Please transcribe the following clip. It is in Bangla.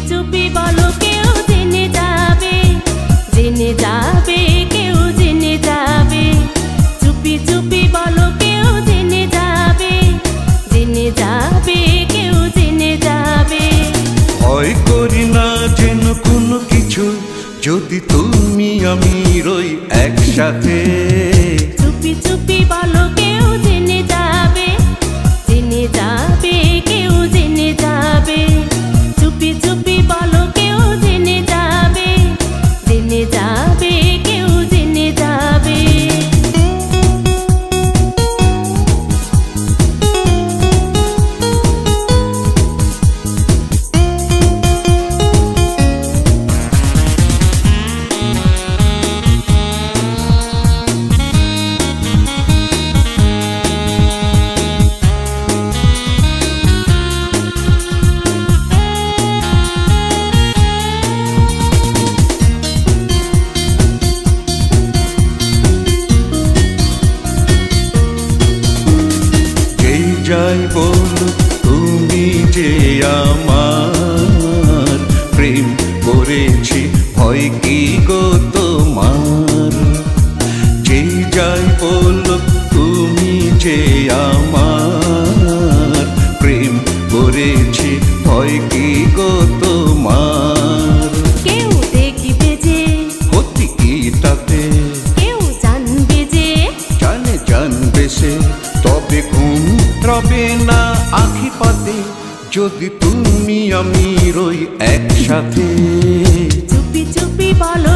চুপি বলো কেউ জেনে যাবে, জেনে যাবে, কেউ জেনে যাবে। চুপি চুপি বলো কেউ জেনে যাবে, জেনে যাবে, কেউ জেনে যাবে। ভয় করি না যেন কোনো কিছু, যদি তুমি আমি রই একসাথে। চুপি চুপি বলো কেউ জেনে যাবে, জেনে যাবে, কেউ জেনে যাবে। চুপি চুপি বলো কেউ জেনে যাবে, জেনে যাবে, কেউ জেনে যাবে। যাই বলো তুমি যে আমার, প্রেম করেছি ভয় কি গো তোমার। যে যাই বলো তুমি যে আমার, প্রেম করেছি ভয় কি গো তোমার। কেউ দেখবে যে ক্ষতি কি তাতে, কেউ জানবে যে, জানবে সে, তবে ঘুম রবে না আখি পাতে, যদি তুমি আমি রই একসাথে। চুপি চুপি বলো